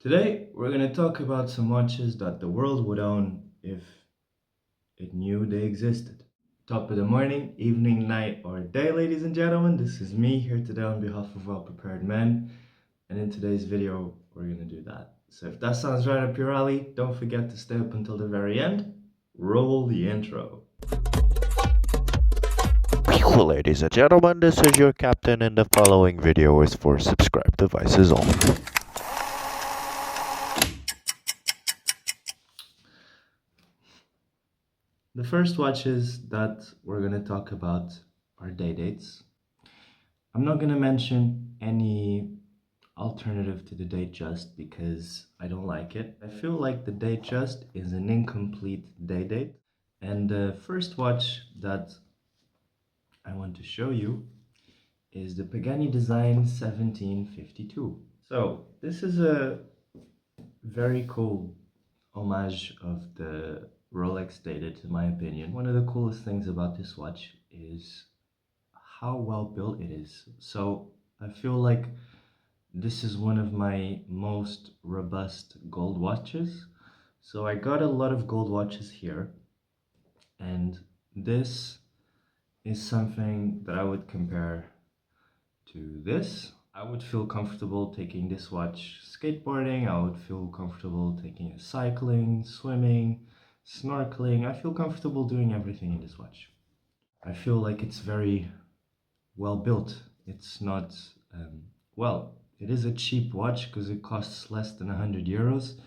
Today, we're going to talk about some watches that the world would own if it knew they existed. Top of the morning, evening, night, or day, ladies and gentlemen. This is me here today on behalf of Well Prepared Men. And in today's video, we're going to do that. So if that sounds right up your alley, don't forget to stay up until the very end. Roll the intro. Ladies and gentlemen, this is your captain, and the following video is for subscribed devices only. The first watches that we're going to talk about are day dates. I'm not going to mention any alternative to the Datejust because I don't like it. I feel like the Datejust is an incomplete day date. And the first watch that I want to show you is the Pagani Design 1752. So this is a very cool homage of the Rolex dated, in my opinion. One of the coolest things about this watch is how well built it is. So I feel like this is one of my most robust gold watches. So I got a lot of gold watches here, and this is something that I would compare to this. I would feel comfortable taking this watch skateboarding. I would feel comfortable taking it cycling, swimming, snorkeling. I feel comfortable doing everything in this watch. I feel like it's very well built. It's not, well, it is a cheap watch because it costs less than 100 euros,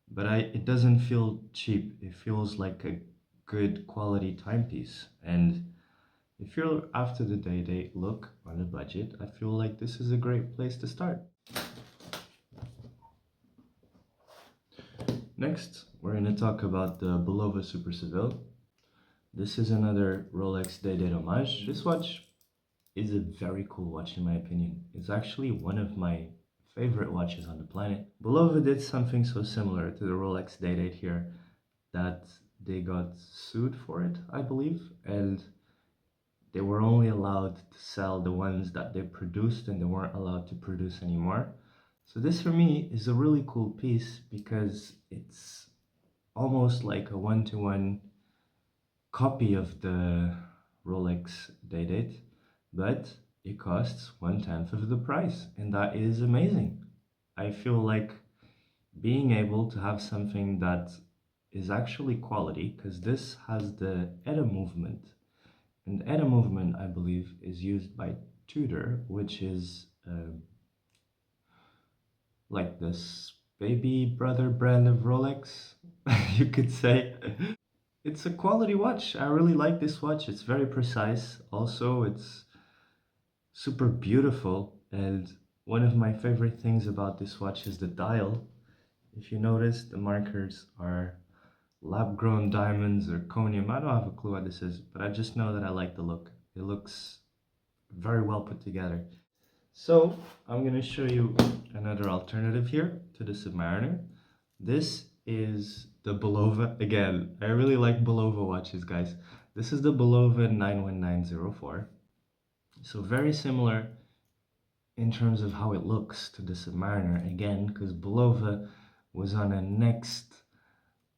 but it doesn't feel cheap. It feels like a good quality timepiece. And if you're after the day look on a budget, I feel like this is a great place to start. Next, we're going to talk about the Bulova Super Seville. This is another Rolex Day-Date homage. This watch is a very cool watch in my opinion. It's actually one of my favorite watches on the planet. Bulova did something so similar to the Rolex Day-Date here that they got sued for it, I believe, and they were only allowed to sell the ones that they produced and they weren't allowed to produce anymore. So this for me is a really cool piece because it's almost like a one-to-one copy of the Rolex Day-Date, but it costs 1/10 of the price, and that is amazing. I feel like being able to have something that is actually quality, because this has the ETA movement, and the ETA movement, I believe, is used by Tudor, which is like this baby brother brand of Rolex, you could say. It's a quality watch. I really like this watch. It's very precise. Also, it's super beautiful. And one of my favorite things about this watch is the dial. If you notice, the markers are lab-grown diamonds or zirconium. I don't have a clue what this is, but I just know that I like the look. It looks very well put together. So I'm going to show you another alternative here to the Submariner. This is the Bulova. Again, I really like Bulova watches, guys. This is the Bulova 91904. So very similar in terms of how it looks to the Submariner, again, because Bulova was on a next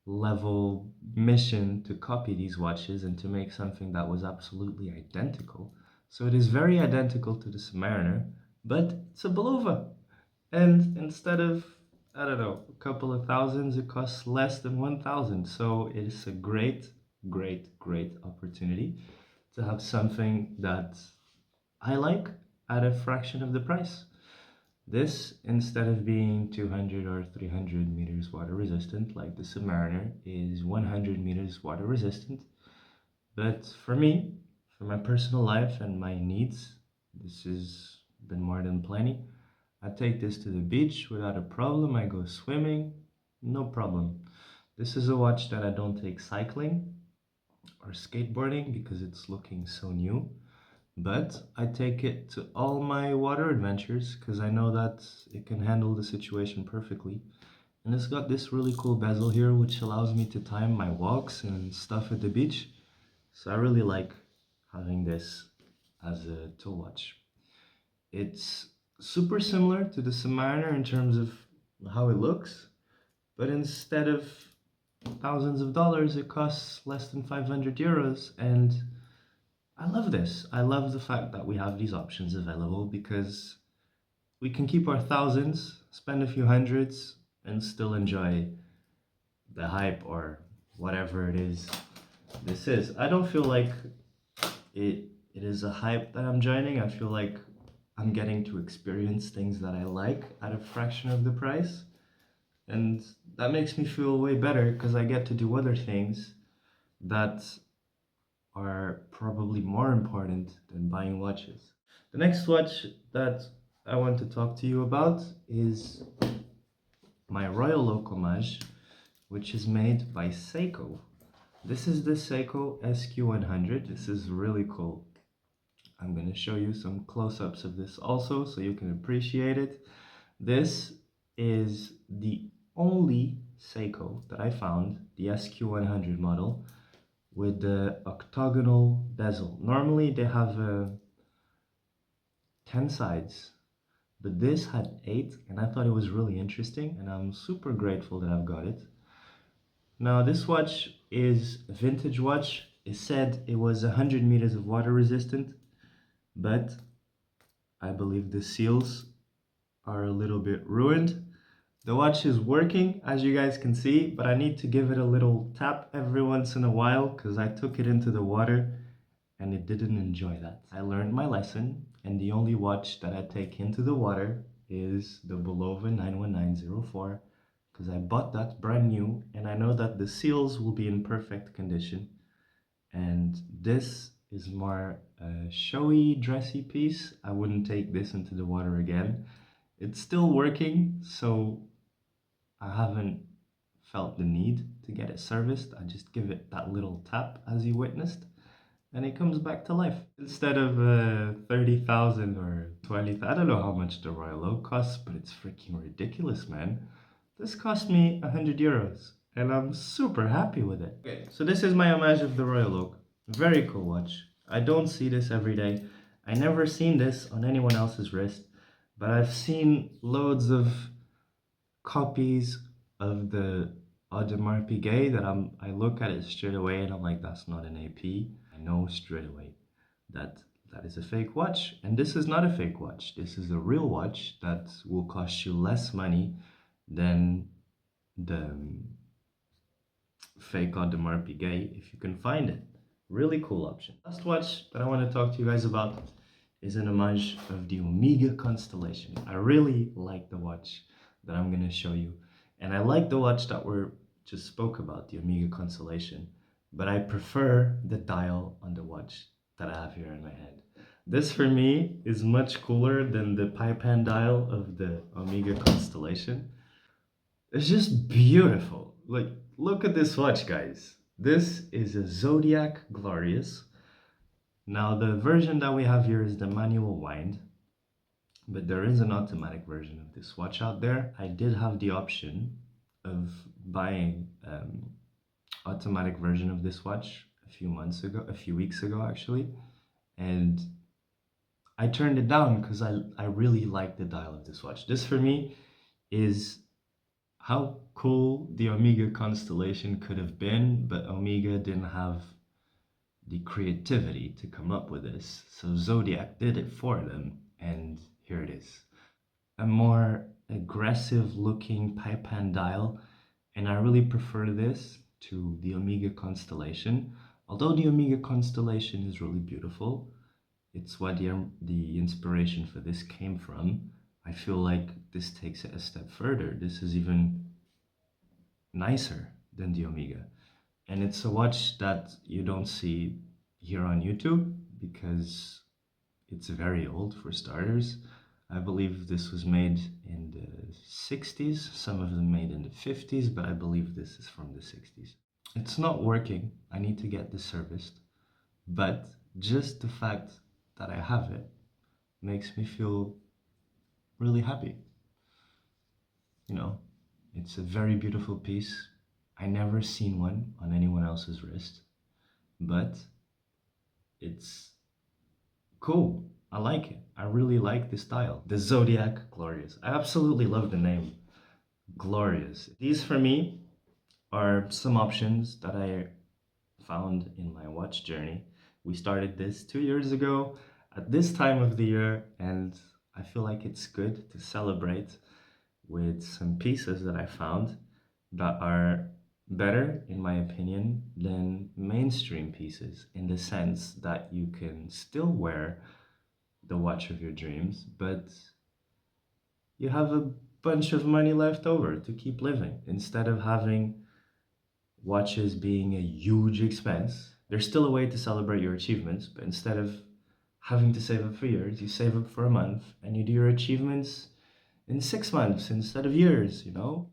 level mission to copy these watches and to make something that was absolutely identical. So it is very identical to the Submariner, but it's a Bulova. And instead of, I don't know, a couple of thousands, it costs less than 1,000. So it's a great, great, great opportunity to have something that I like at a fraction of the price. This, instead of being 200 or 300 meters water resistant like the Submariner, is 100 meters water resistant. But for me, for my personal life and my needs, this has been more than plenty. I take this to the beach without a problem. I go swimming, no problem. This is a watch that I don't take cycling or skateboarding because it's looking so new. But I take it to all my water adventures because I know that it can handle the situation perfectly. And it's got this really cool bezel here which allows me to time my walks and stuff at the beach. So I really like having this as a tool watch. It's super similar to the Submariner in terms of how it looks, but instead of thousands of dollars, it costs less than 500 euros. And I love this. I love the fact that we have these options available because we can keep our thousands, spend a few hundreds, and still enjoy the hype or whatever it is this is. I don't feel like it is a hype that I'm joining. I feel like I'm getting to experience things that I like at a fraction of the price. And that makes me feel way better because I get to do other things that are probably more important than buying watches. The next watch that I want to talk to you about is my Royal Oak Homage, which is made by Seiko. This is the Seiko SQ100. This is really cool. I'm going to show you some close-ups of this also so you can appreciate it. This is the only Seiko that I found, the SQ100 model, with the octagonal bezel. Normally they have 10 sides, but this had 8 and I thought it was really interesting and I'm super grateful that I've got it. Now this watch is a vintage watch. It said it was 100 meters of water resistant, but I believe the seals are a little bit ruined. The watch is working, as you guys can see, but I need to give it a little tap every once in a while because I took it into the water and it didn't enjoy that. I learned my lesson, and the only watch that I take into the water is the Bulova 91904 because I bought that brand new and I know that the seals will be in perfect condition. And this is more a showy, dressy piece. I wouldn't take this into the water again. It's still working, so I haven't felt the need to get it serviced. I just give it that little tap as you witnessed and it comes back to life. Instead of 30,000 or 20,000, I don't know how much the Royal Oak costs, but it's freaking ridiculous, man. This cost me 100 euros and I'm super happy with it. Okay, so this is my homage of the Royal Oak. Very cool watch. I don't see this every day. I never seen this on anyone else's wrist, but I've seen loads of copies of the Audemars Piguet that I look at it straight away and I'm like, that's not an AP. I know straight away that that is a fake watch, and this is not a fake watch. This is a real watch that will cost you less money than the fake Audemars Piguet if you can find it. Really cool option. Last watch that I want to talk to you guys about is an homage of the Omega constellation. I really like the watch that I'm going to show you, and I like the watch that we just spoke about, the Omega constellation, but I prefer the dial on the watch that I have here in my hand. This for me is much cooler than the pipe hand dial of the Omega constellation. It's just beautiful. Like, look at this watch, guys. This is a Zodiac Glorious. Now, the version that we have here is the manual wind, but there is an automatic version of this watch out there. I did have the option of buying automatic version of this watch a few weeks ago actually, and I turned it down because I really like the dial of this watch. This for me is how cool the Omega constellation could have been, but Omega didn't have the creativity to come up with this. So Zodiac did it for them, and here it is. A more aggressive looking pipe hand dial, and I really prefer this to the Omega constellation. Although the Omega constellation is really beautiful, it's what the inspiration for this came from. I feel like this takes it a step further. This is even nicer than the Omega. And it's a watch that you don't see here on YouTube because it's very old for starters. I believe this was made in the 60s, some of them made in the 50s, but I believe this is from the 60s. It's not working. I need to get this serviced, but just the fact that I have it makes me feel really happy. You know, it's a very beautiful piece. I never seen one on anyone else's wrist, but it's cool. I like it. I really like the style. The Zodiac Glorious. I absolutely love the name. glorious. These for me are some options that I found in my watch journey. We started this 2 years ago at this time of the year, and I feel like it's good to celebrate with some pieces that I found that are better, in my opinion, than mainstream pieces in the sense that you can still wear the watch of your dreams, but you have a bunch of money left over to keep living instead of having watches being a huge expense. There's still a way to celebrate your achievements, but instead of having to save up for years, you save up for a month and you do your achievements in 6 months instead of years, you know?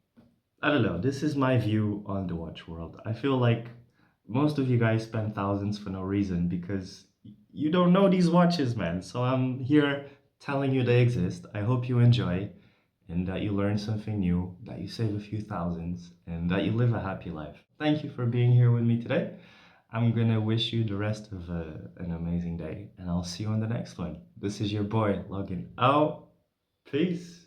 I don't know. This is my view on the watch world. I feel like most of you guys spend thousands for no reason because you don't know these watches, man. So I'm here telling you they exist. I hope you enjoy and that you learn something new, that you save a few thousands, and that you live a happy life. Thank you for being here with me today. I'm gonna wish you the rest of an amazing day, and I'll see you on the next one. This is your boy, logging out. Peace.